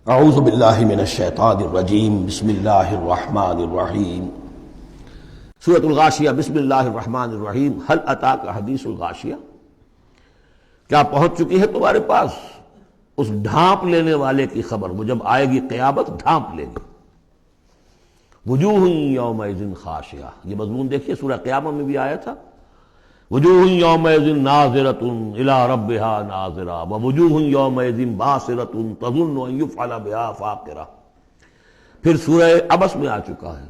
اعوذ باللہ من الشیطان الرجیم بسم اللہ الرحمن الرحیم سورۃ الغاشیہ بسم اللہ الرحمن الرحیم هل اتاک حدیث الغاشیہ، کیا پہنچ چکی ہے تمہارے پاس اس ڈھانپ لینے والے کی خبر؟ وہ جب آئے گی قیامت ڈھانپ لے گی۔ وجوہ یومئذ خاشعہ، یہ مضمون دیکھیے سورہ قیامہ میں بھی آیا تھا، وجوہ یومئذ ناظرۃ الی ربہا ناظرہ ووجوہ یومئذ باسرۃ تظن ان یفعل بہا فاقرہ۔ پھر سورہ عبس میں آ چکا ہے،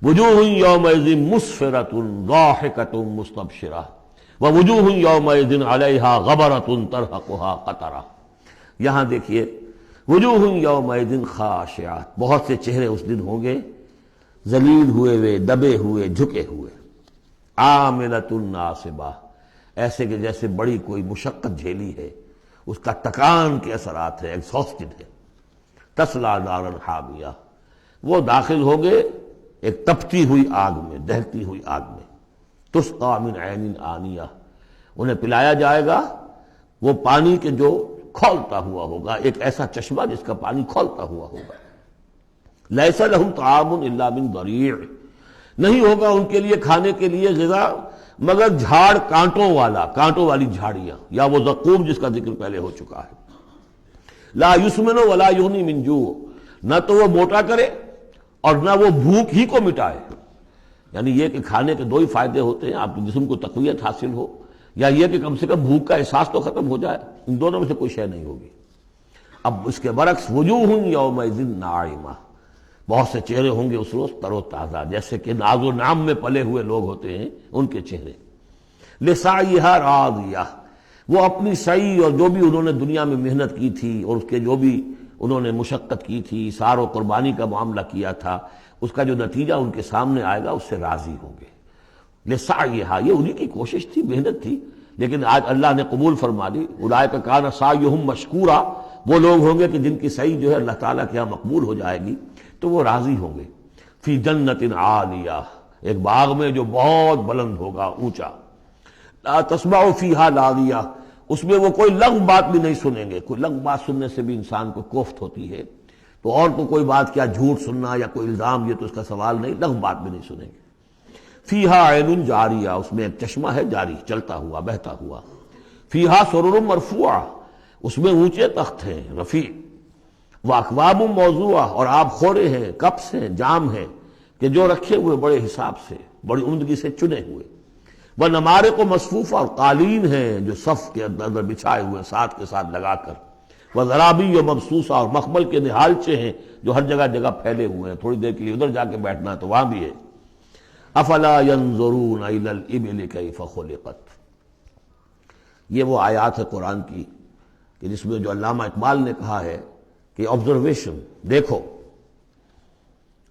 وجوہ یومئذ مسفرۃ ضاحکۃ مستبشرہ ووجوہ یومئذ علیہا غبرۃ ترہقہا قطرہ۔ یہاں دیکھیے وجوہ یومئذ خاشعہ، بہت سے چہرے اس دن ہوں گے ذلیل ہوئے دبے ہوئے جھکے ہوئے، عاملۃ ناصبہ، ایسے کہ جیسے بڑی کوئی مشقت جھیلی ہے، اس کا تکان کے اثرات ہیں، ایگزاسٹڈ ہے۔ تصلیٰ نارا حامیہ، وہ داخل ہوں گے ایک تپتی ہوئی آگ میں، دہتی ہوئی آگ میں۔ تسقیٰ من عین آنیہ، انہیں پلایا جائے گا وہ پانی کے جو کھولتا ہوا ہوگا، ایک ایسا چشمہ جس کا پانی کھولتا ہوا ہوگا۔ لیس لہم طعام الا من ضریع، نہیں ہوگا ان کے لیے کھانے کے لیے غذا مگر جھاڑ کانٹوں والی جھاڑیاں، یا وہ زقوم جس کا ذکر پہلے ہو چکا ہے۔ لا یسمن ولا یغنی من جوع، نہ تو وہ موٹا کرے اور نہ وہ بھوک ہی کو مٹائے۔ یعنی یہ کہ کھانے کے دو ہی فائدے ہوتے ہیں، آپ کے جسم کو تقویت حاصل ہو، یا یہ کہ کم سے کم بھوک کا احساس تو ختم ہو جائے، ان دونوں میں سے کوئی شے نہیں ہوگی۔ اب اس کے برعکس وجوہ یومئذ ناعمہ، بہت سے چہرے ہوں گے اس روز تر و تازہ، جیسے کہ ناز و نام میں پلے ہوئے لوگ ہوتے ہیں ان کے چہرے۔ لسعیہا راضیہ، وہ اپنی سعی اور جو بھی انہوں نے دنیا میں محنت کی تھی اور اس کے جو بھی انہوں نے مشقت کی تھی، اثار و قربانی کا معاملہ کیا تھا، اس کا جو نتیجہ ان کے سامنے آئے گا اس سے راضی ہوں گے۔ لسعیہا، یہ انہی کی کوشش تھی، محنت تھی، لیکن آج اللہ نے قبول فرما لی۔ اولئک کان سعیہم مشکورا، وہ لوگ ہوں گے کہ جن کی سعی جو ہے اللہ تعالیٰ کے یہاں مقبول ہو جائے گی تو وہ راضی ہوں گے۔ فی جنت عالیہ، ایک باغ میں جو بہت بلند ہوگا، اونچا۔ لا تسمع فیہا لاغیہ، اس میں وہ کوئی لغو بات بھی نہیں سنیں گے۔ کوئی لغو بات سننے سے بھی انسان کو کوفت ہوتی ہے، تو اور تو کوئی بات کیا، جھوٹ سننا یا کوئی الزام، یہ تو اس کا سوال نہیں، لغو بات بھی نہیں سنیں گے۔ فیہا عین جاریہ، اس میں ایک چشمہ ہے جاری، چلتا ہوا بہتا ہوا۔ فیہا سرر مرفوعہ، اس میں اونچے تخت ہیں رفیع۔ واکواب موضوعہ، اور آب خورے ہیں، کپس ہیں، جام ہیں کہ جو رکھے ہوئے بڑے حساب سے، بڑی عمدگی سے چنے ہوئے۔ وہ نمارق و مصفوفہ، اور قالین ہیں جو صف کے اندر بچھائے ہوئے ساتھ کے ساتھ لگا کر۔ وہ ذرابی و مبسوسہ، اور مخمل کے نہالچے ہیں جو ہر جگہ جگہ پھیلے ہوئے ہیں، تھوڑی دیر کے لیے ادھر جا کے بیٹھنا ہے تو وہاں بھی ہے۔ افلا ينظرون الى الابل كيف خلقت، یہ وہ آیات ہے قرآن کی کہ جس میں جو علامہ اقبال نے کہا ہے کہ آبزرویشن، دیکھو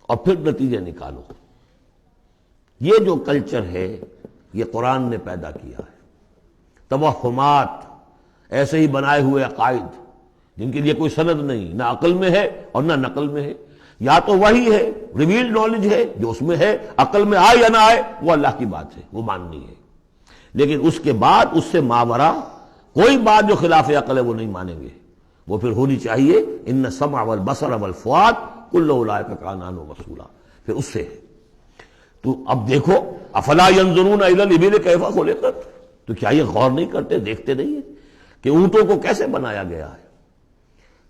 اور پھر نتیجے نکالو۔ یہ جو کلچر ہے یہ قرآن نے پیدا کیا ہے۔ توہمات، ایسے ہی بنائے ہوئے عقائد جن کے لیے کوئی سند نہیں، نہ عقل میں ہے اور نہ نقل میں ہے۔ یا تو وہی ہے، ریویلڈ نالج ہے جو اس میں ہے، عقل میں آئے یا نہ آئے وہ اللہ کی بات ہے، وہ ماننی ہے، لیکن اس کے بعد اس سے ماورا کوئی بات جو خلاف عقل ہے وہ نہیں مانیں گے۔ وہ پھر ہونی چاہیے ان السمع والبصر والفؤاد کل اولئک کان عنہ مسئولا، پھر اس سے ہے۔ تو اب دیکھو، افلا ینظرون الی الابل کیف خلقت، تو کیا یہ غور نہیں کرتے، دیکھتے نہیں ہیں کہ اونٹوں کو کیسے بنایا گیا ہے،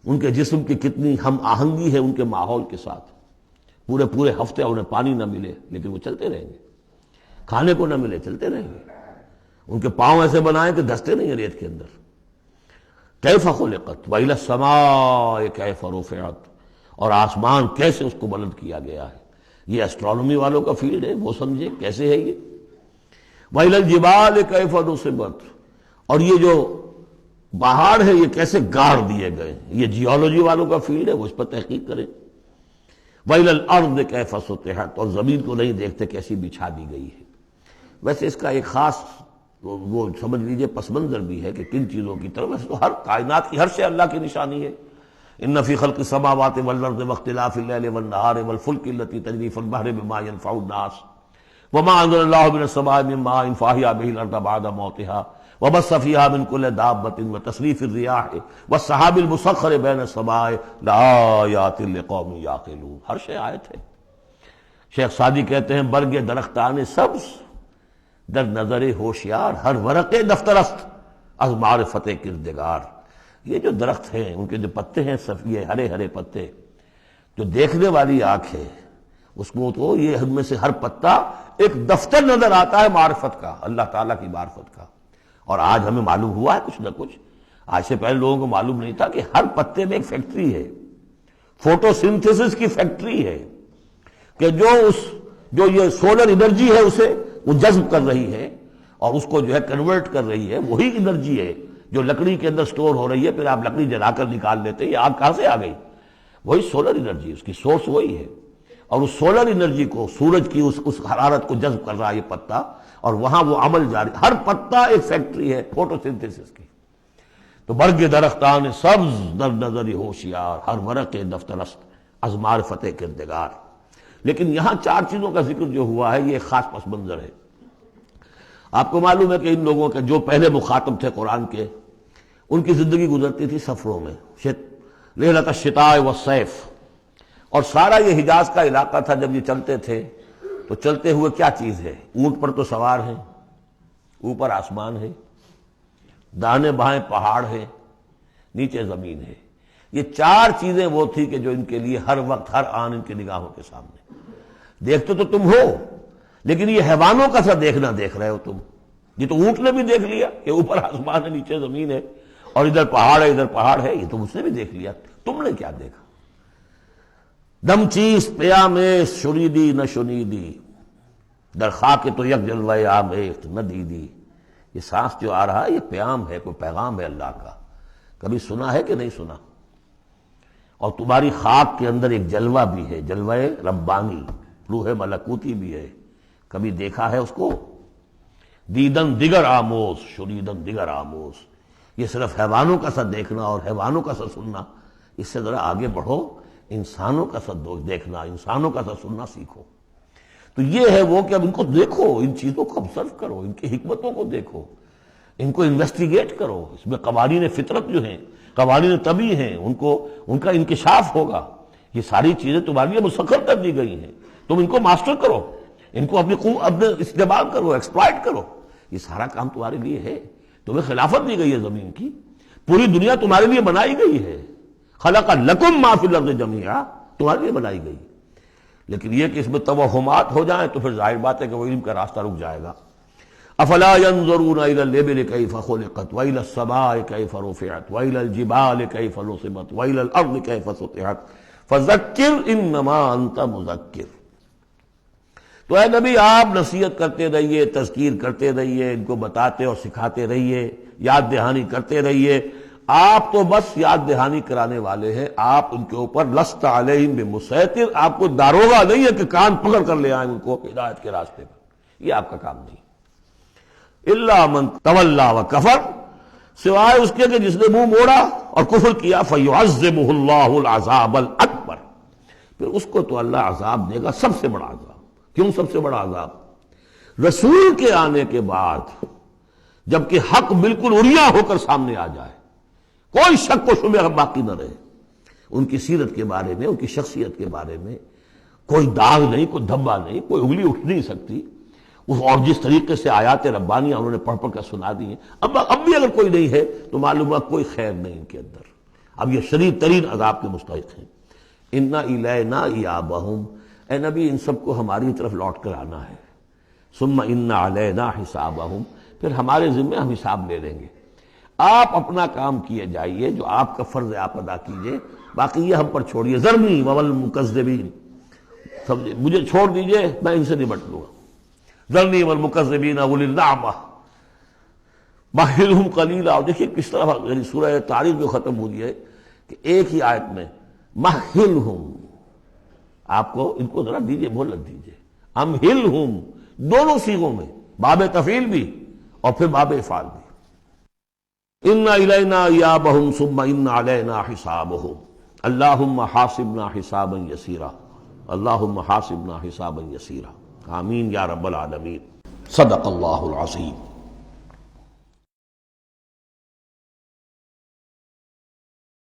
ان کے جسم کی کتنی ہم آہنگی ہے ان کے ماحول کے ساتھ۔ پورے ہفتے انہیں پانی نہ ملے لیکن وہ چلتے رہیں گے، کھانے کو نہ ملے چلتے رہیں گے۔ ان کے پاؤں ایسے بنائیں کہ دھستے نہیں ہیں ریت کے اندر۔ کیف خلقت وإلی السماء کیف رفعت، اور آسمان کیسے اس کو بلند کیا گیا ہے۔ یہ اسٹرانومی والوں کا فیلڈ ہے، وہ سمجھے کیسے ہے یہ۔ وإلی الجبال کیف نصبت، اور یہ جو پہاڑ ہے یہ کیسے گاڑ دیے گئے، یہ جیولوجی والوں کا فیلڈ ہے، وہ اس پر تحقیق کریں۔ وإلی الأرض کیف سطحت، اور زمین کو نہیں دیکھتے کیسی بچھا دی گئی ہے۔ ویسے اس کا ایک خاص وہ سمجھ لیجئے پس منظر بھی ہے کہ کن چیزوں کی طرف، ویسے تو ہر کائنات کی ہر شے اللہ کی نشانی ہے۔ ان فی خلق السماوات والارض واختلاف اللیل والنہار والفلک التي تجری فی البحر بما ينفع الناس وما انزل اللہ من السماء من ماء فاحیا به الارض بعد موتها وبث فيها من كل دابة وتصريف الرياح والسحاب المسخر بين السماء لآيات لقوم يعقلون. ہر شے آیت ہے. شیخ سعدی کہتے ہیں برگ درختان سبز در نظر ہوشیار ہر ورق دفترست از معرفت کردگار. یہ جو درخت ہیں ان کے جو پتے ہیں سفید ہرے ہرے پتے، جو دیکھنے والی آنکھ ہے اس کو تو یہ ان میں سے ہر پتا ایک دفتر نظر آتا ہے معرفت کا، اللہ تعالیٰ کی معرفت کا. اور آج ہمیں معلوم ہوا ہے کچھ نہ کچھ. آج سے پہلے لوگوں کو معلوم نہیں تھا کہ ہر پتے میں ایک فیکٹری ہے، فوٹو سنتھسس کی فیکٹری ہے، کہ جو یہ سولر انرجی ہے اسے وہ جذب کر رہی ہے اور اس کو جو ہے کنورٹ کر رہی ہے. وہی انرجی ہے جو لکڑی کے اندر سٹور ہو رہی ہے، پھر آپ لکڑی جلا کر نکال لیتے ہیں. یہ آگ کہاں سے آ گئی؟ وہی سولر انرجی، اس کی سورس وہی ہے. اور اس سولر انرجی کو، سورج کی اس حرارت کو جذب کر رہا ہے یہ پتا، اور وہاں وہ عمل جاری. ہر پتا ایک فیکٹری ہے فوٹو سنتھسس کی. تو برگ درختان سبز در نظر ہوشیار ہر ورق دفترست از معرفت کردگار. لیکن یہاں چار چیزوں کا ذکر جو ہوا ہے یہ ایک خاص پس منظر ہے. آپ کو معلوم ہے کہ ان لوگوں کے جو پہلے مخاطب تھے قرآن کے، ان کی زندگی گزرتی تھی سفروں میں، لیلۃ الشتاء والصیف. اور سارا یہ حجاز کا علاقہ تھا جب یہ چلتے تھے تو چلتے ہوئے کیا چیز ہے؟ اونٹ پر تو سوار ہیں، اوپر آسمان ہے، داہنے بائیں پہاڑ ہے، نیچے زمین ہے. یہ چار چیزیں وہ تھی کہ جو ان کے لیے ہر وقت ہر آن ان کی نگاہوں کے سامنے. دیکھتے تو تم ہو لیکن یہ حیوانوں کا سا دیکھنا دیکھ رہے ہو تم. یہ تو اونٹ نے بھی دیکھ لیا کہ اوپر آسمان ہے نیچے زمین ہے اور ادھر پہاڑ ہے ادھر پہاڑ ہے، یہ تو اس نے بھی دیکھ لیا. تم نے کیا دیکھا؟ دم چیز پیام شنیدی نہ شنیدی در خاک تو یک جلوہ آمیخت نہ دیدی. یہ سانس جو آ رہا ہے یہ پیام ہے، کوئی پیغام ہے اللہ کا. کبھی سنا ہے کہ نہیں سنا؟ اور تمہاری خاک کے اندر ایک جلوہ بھی ہے، جلوہ ربانی، روح ملکوتی بھی ہے. کبھی دیکھا ہے اس کو؟ دیدن دیگر آموز شنیدن دیگر آموز. یہ صرف حیوانوں کا سا دیکھنا اور حیوانوں کا سا سننا. اس سے ذرا آگے بڑھو، انسانوں کا سا دیکھنا، انسانوں کا سا سننا سیکھو. تو یہ ہے وہ کہ اب ان کو دیکھو، ان چیزوں کو آبزرو کرو، ان کی حکمتوں کو دیکھو، ان کو انویسٹیگیٹ کرو. اس میں قوانین فطرت جو ہیں، قوانین طبی ہیں، ان کا انکشاف ہوگا. یہ ساری چیزیں تمہارے لیے مسخر کر دی گئی ہیں، تم ان کو ماسٹر کرو، ان کو اپنے استعمال کرو، ایکسپلائٹ کرو. یہ سارا کام تمہارے لیے ہے. تمہیں خلافت دی گئی ہے زمین کی، پوری دنیا تمہارے لیے بنائی گئی ہے. خلق لکم ما فی الارض جمیعا، تمہارے لیے بنائی گئی. لیکن یہ کہ اس میں توہمات ہو جائیں تو پھر ظاہر بات ہے کہ وہ علم کا راستہ رک جائے گا. افلا ينظرون الى الابل كيف خلقت والى السماء كيف رفعت والى الجبال كيف نصبت والى الارض كيف سطحت فذكر انما انت مذکر. تو اے نبی آپ نصیحت کرتے رہیے، تذکیر کرتے رہیے، ان کو بتاتے اور سکھاتے رہیے، یاد دہانی کرتے رہیے. آپ تو بس یاد دہانی کرانے والے ہیں، آپ ان کے اوپر لست علیہم بمسیطر، آپ کو داروغہ نہیں ہے کہ کان پکڑ کر لے آئیں ان کو ہدایت کے راستے پر. یہ آپ کا کام نہیں. الا من تولا وکفر، سوائے اس کے کہ جس نے منہ موڑا اور کفر کیا. فیعذبہ اللہ العذاب الاکبر، پھر اس کو تو اللہ عذاب دے گا، سب سے بڑا عذاب. کیوں سب سے بڑا عذاب؟ رسول کے آنے کے بعد جبکہ حق بالکل عریاں ہو کر سامنے آ جائے، کوئی شک و شبہ باقی نہ رہے، ان کی سیرت کے بارے میں، ان کی شخصیت کے بارے میں کوئی داغ نہیں، کوئی دھبا نہیں، کوئی انگلی اٹھ نہیں سکتی. اور جس طریقے سے آیات ربانیہ انہوں نے پڑھ پڑھ کر سنا دی ہیں، اب بھی اگر کوئی نہیں ہے تو معلوم ہوا کوئی خیر نہیں ان کے اندر. اب یہ شدید ترین عذاب کے مستحق ہیں. انا الینا ایابہم، اے نبی ان سب کو ہماری طرف لوٹ کر آنا ہے. ثم ان علینا حسابہم، پھر ہمارے ذمہ ہم حساب لے لیں گے. آپ اپنا کام کیے جائیے، جو آپ کا فرض ہے آپ ادا کیجئے، باقی یہ ہم پر چھوڑیے. ذرنی والمکذبین، مجھے چھوڑ دیجئے، میں ان سے نمٹ لوں گا. ذرنی والمکذبین اولی النعمہ مہلہم قلیلا. اور دیکھیے کس طرح یعنی سورہ تاریخ جو ختم ہوئی ہے کہ ایک ہی آیت میں مہلہم، آپ کو ان کو ذرا دیجئے، مہلت دیجئے. امہلہم دونوں صیغوں میں، باب تفعیل بھی اور پھر باب افعال بھی. ان الینا ایابہم ثم ان علینا حسابہم اللہم حاسبنا حسابا یسیرا اللہم حاسبنا حسابا یسیرا. آمین یا رب العالمین. صدق اللہ العظیم.